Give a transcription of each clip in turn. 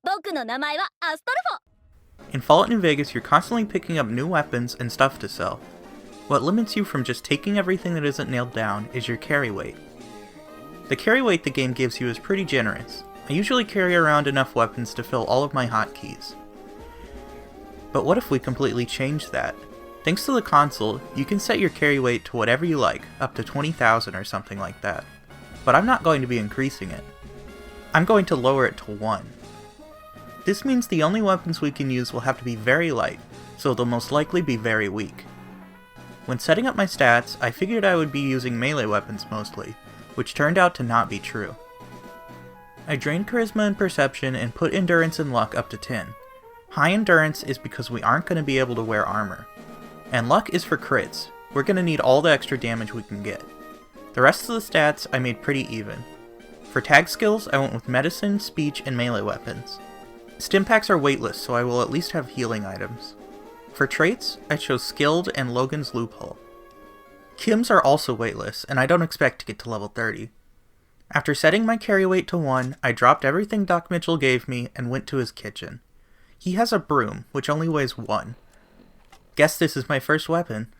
僕の名前はアストルフォ。 In Fallout New Vegas, you're constantly picking up new weapons and stuff to sell. What limits you from just taking everything that isn't nailed down is your carry weight. The carry weight the game gives you is pretty generous. I usually carry around enough weapons to fill all of my hotkeys. But what if we completely change that? Thanks to the console, you can set your carry weight to whatever you like, up to 20,000 or something like that. But I'm not going to be increasing it. I'm going to lower it to 1. This means the only weapons we can use will have to be very light, so they'll most likely be very weak. When setting up my stats, I figured I would be using melee weapons mostly, which turned out to not be true. I drained Charisma and Perception and put Endurance and Luck up to 10. High Endurance is because we aren't going to be able to wear armor. And Luck is for crits. We're going to need all the extra damage we can get. The rest of the stats I made pretty even. For tag skills, I went with Medicine, Speech, and melee weapons. Stimpaks are weightless, so I will at least have healing items. For traits, I chose Skilled and Logan's Loophole. Kim's are also weightless, and I don't expect to get to level 30. After setting my carry weight to 1, I dropped everything Doc Mitchell gave me and went to his kitchen. He has a broom, which only weighs 1. Guess this is my first weapon.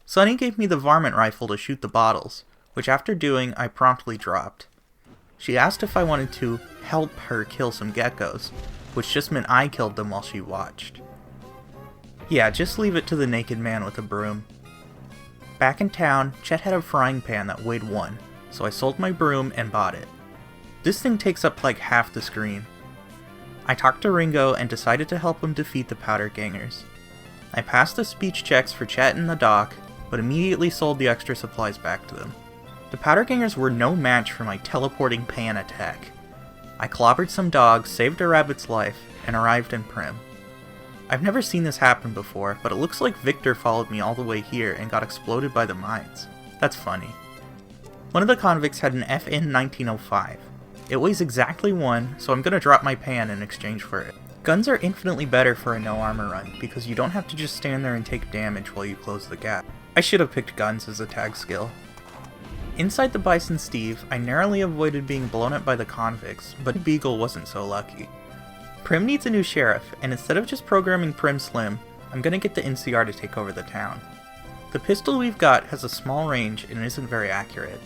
Sunny gave me the varmint rifle to shoot the bottles, which after doing, I promptly dropped. She asked if I wanted to help her kill some geckos, which just meant I killed them while she watched. Yeah, just leave it to the naked man with a broom. Back in town, Chet had a frying pan that weighed 1, so I sold my broom and bought it. This thing takes up like half the screen. I talked to Ringo and decided to help him defeat the Powder Gangers. I passed the speech checks for Chet and the doc, but immediately sold the extra supplies back to them. The Powder Gangers were no match for my teleporting pan attack. I clobbered some dogs, saved a rabbit's life, and arrived in Primm. I've never seen this happen before, but it looks like Victor followed me all the way here and got exploded by the mines. That's funny. One of the convicts had an FN 1905. It weighs exactly 1, so I'm gonna drop my pan in exchange for it. Guns are infinitely better for a no armor run, because you don't have to just stand there and take damage while you close the gap. I should have picked guns as a tag skill. Inside the Bison Steve, I narrowly avoided being blown up by the convicts, but Beagle wasn't so lucky. Primm needs a new sheriff, and instead of just programming Primm Slim, I'm gonna get the NCR to take over the town. The pistol we've got has a small range and isn't very accurate.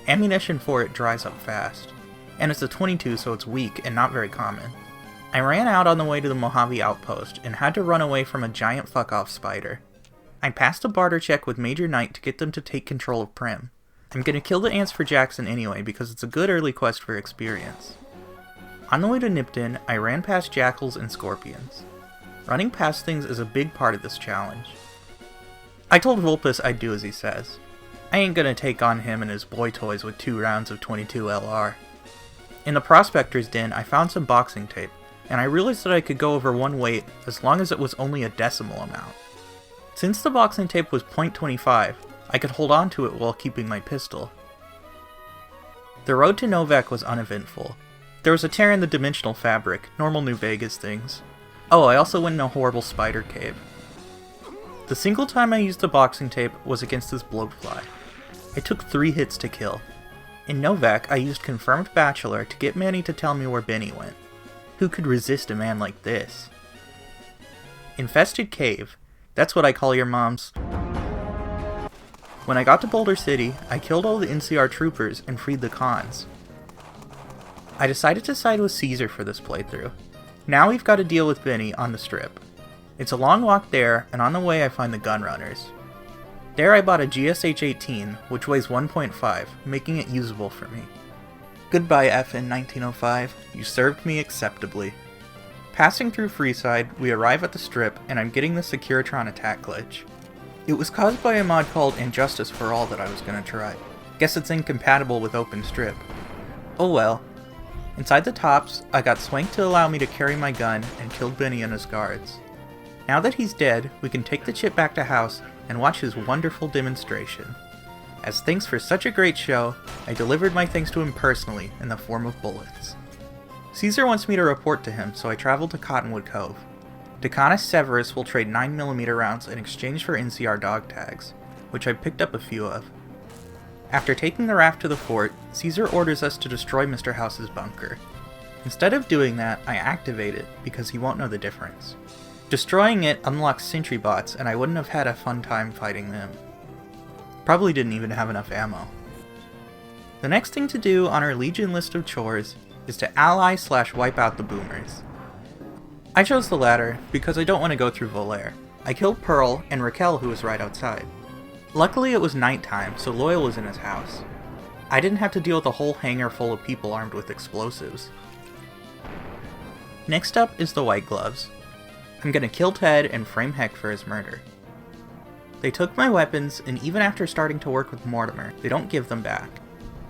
Ammunition for it dries up fast. And it's a 22, so it's weak and not very common. I ran out on the way to the Mojave outpost and had to run away from a giant fuck-off spider. I passed a barter check with Major Knight to get them to take control of Primm. I'm gonna kill the ants for Jackson anyway because it's a good early quest for experience. On the way to Nipton, I ran past jackals and scorpions. Running past things is a big part of this challenge. I told Vulpus I'd do as he says. I ain't gonna take on him and his boy toys with 2 rounds of 22 LR. In the Prospector's Den, I found some boxing tape, and I realized that I could go over one weight as long as it was only a decimal amount. Since the boxing tape was .25, I could hold on to it while keeping my pistol. The road to Novak was uneventful. There was a tear in the dimensional fabric, normal New Vegas things. Oh, I also went in a horrible spider cave. The single time I used the boxing tape was against this bloatfly. It took 3 hits to kill. In Novak, I used Confirmed Bachelor to get Manny to tell me where Benny went. Who could resist a man like this? Infested Cave. That's what I call your mom's. When I got to Boulder City, I killed all the NCR troopers and freed the cons. I decided to side with Caesar for this playthrough. Now we've got to deal with Benny on the strip. It's a long walk there, and on the way I find the Gunrunners. There I bought a GSH-18, which weighs 1.5, making it usable for me. Goodbye FN 1905, you served me acceptably. Passing through Freeside, we arrive at the strip, and I'm getting the Securitron attack glitch. It was caused by a mod called Injustice for All that I was gonna try. Guess it's incompatible with OpenStrip. Oh well. Inside the tops, I got Swank to allow me to carry my gun and killed Benny and his guards. Now that he's dead, we can take the chip back to house and watch his wonderful demonstration. As thanks for such a great show, I delivered my thanks to him personally in the form of bullets. Caesar wants me to report to him, so I travel to Cottonwood Cove. Decanus Severus will trade 9mm rounds in exchange for NCR dog tags, which I picked up a few of. After taking the raft to the fort, Caesar orders us to destroy Mr. House's bunker. Instead of doing that, I activate it because he won't know the difference. Destroying it unlocks sentry bots, and I wouldn't have had a fun time fighting them. Probably didn't even have enough ammo. The next thing to do on our Legion list of chores is to ally/wipe out the boomers. I chose the latter because I don't want to go through Volaire. I killed Pearl and Raquel, who was right outside. Luckily it was nighttime, so Loyal was in his house. I didn't have to deal with a whole hangar full of people armed with explosives. Next up is the White Gloves. I'm gonna kill Ted and frame Heck for his murder. They took my weapons, and even after starting to work with Mortimer, they don't give them back.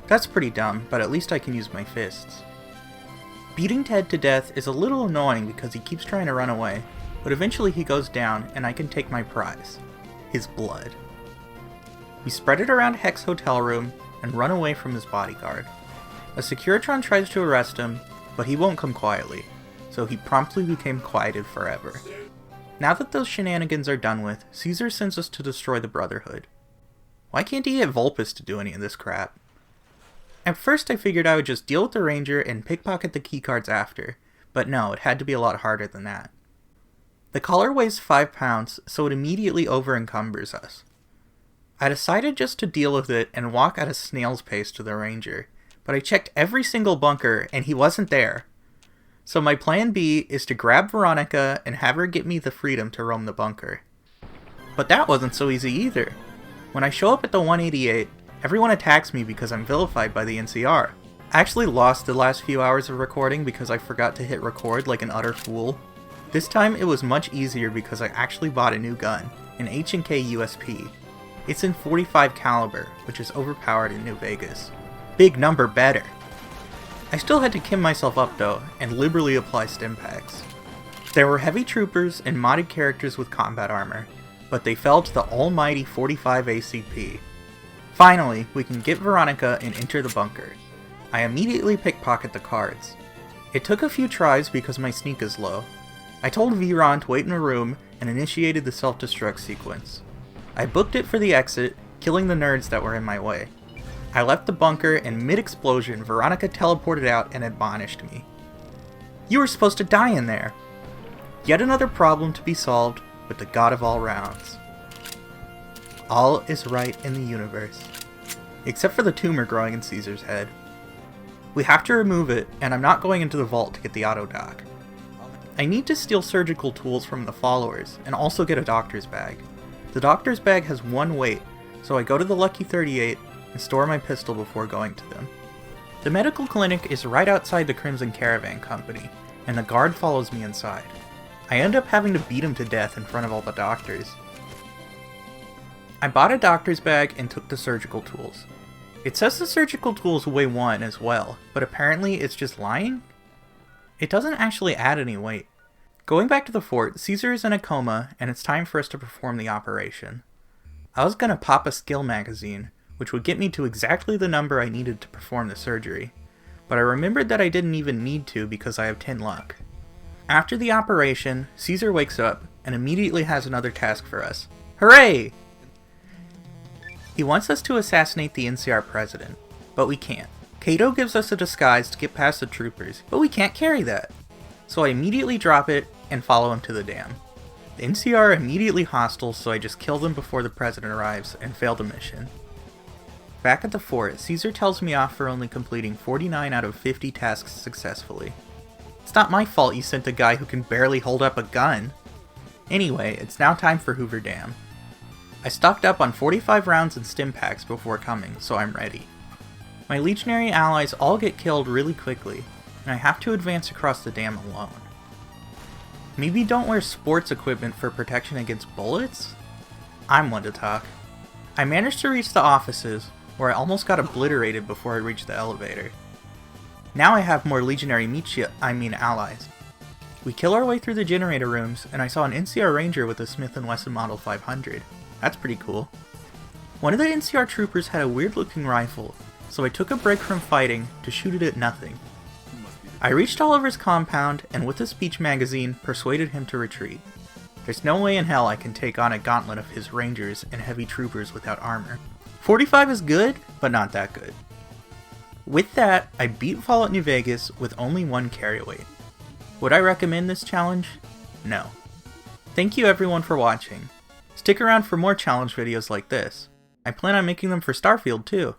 That's pretty dumb, but at least I can use my fists. Beating Ted to death is a little annoying because he keeps trying to run away, but eventually he goes down and I can take my prize, his blood. We spread it around Heck's hotel room and run away from his bodyguard. A Securitron tries to arrest him, but he won't come quietly, so he promptly became quieted forever. Now that those shenanigans are done with, Caesar sends us to destroy the Brotherhood. Why can't he get Vulpes to do any of this crap? At first I figured I would just deal with the Ranger and pickpocket the keycards after, but no, it had to be a lot harder than that. The collar weighs 5 pounds, so it immediately over-encumbers us. I decided just to deal with it and walk at a snail's pace to the Ranger, but I checked every single bunker and he wasn't there. So my plan B is to grab Veronica and have her get me the freedom to roam the bunker. But that wasn't so easy either. When I show up at the 188, everyone attacks me because I'm vilified by the NCR. I actually lost the last few hours of recording because I forgot to hit record like an utter fool. This time it was much easier because I actually bought a new gun, an H&K USP. It's in .45 caliber, which is overpowered in New Vegas. Big number better. I still had to kim myself up though, and liberally apply stim packs. There were heavy troopers and modded characters with combat armor, but they fell to the almighty 45 ACP. Finally, we can get Veronica and enter the bunker. I immediately pickpocket the cards. It took a few tries because my sneak is low. I told Viron to wait in a room and initiated the self-destruct sequence. I booked it for the exit, killing the nerds that were in my way. I left the bunker and mid-explosion, Veronica teleported out and admonished me. "You were supposed to die in there!" Yet another problem to be solved with the god of all rounds. All is right in the universe. Except for the tumor growing in Caesar's head. We have to remove it, and I'm not going into the vault to get the auto dock. I need to steal surgical tools from the followers, and also get a doctor's bag. The doctor's bag has 1 weight, so I go to the Lucky 38 and store my pistol before going to them. The medical clinic is right outside the Crimson Caravan Company, and the guard follows me inside. I end up having to beat him to death in front of all the doctors. I bought a doctor's bag and took the surgical tools. It says the surgical tools weigh 1 as well, but apparently it's just lying? It doesn't actually add any weight. Going back to the fort, Caesar is in a coma, and it's time for us to perform the operation. I was gonna pop a skill magazine, which would get me to exactly the number I needed to perform the surgery, but I remembered that I didn't even need to because I have 10 luck. After the operation, Caesar wakes up and immediately has another task for us. Hooray! He wants us to assassinate the NCR president, but we can't. Kato gives us a disguise to get past the troopers, but we can't carry that. So I immediately drop it and follow him to the dam. The NCR are immediately hostile, so I just kill them before the president arrives and fail the mission. Back at the fort, Caesar tells me off for only completing 49 out of 50 tasks successfully. It's not my fault you sent a guy who can barely hold up a gun. Anyway, it's now time for Hoover Dam. I stocked up on 45 rounds and stim packs before coming, so I'm ready. My legionary allies all get killed really quickly, and I have to advance across the dam alone. Maybe don't wear sports equipment for protection against bullets? I'm one to talk. I managed to reach the offices, where I almost got obliterated before I reached the elevator. Now I have more legionary allies. We kill our way through the generator rooms, and I saw an NCR Ranger with a Smith & Wesson Model 500. That's pretty cool. One of the NCR troopers had a weird looking rifle, so I took a break from fighting to shoot it at nothing. I reached Oliver's compound, and with a speech magazine, persuaded him to retreat. There's no way in hell I can take on a gauntlet of his rangers and heavy troopers without armor. 45 is good, but not that good. With that, I beat Fallout New Vegas with only one carry weight. Would I recommend this challenge? No. Thank you everyone for watching. Stick around for more challenge videos like this. I plan on making them for Starfield too.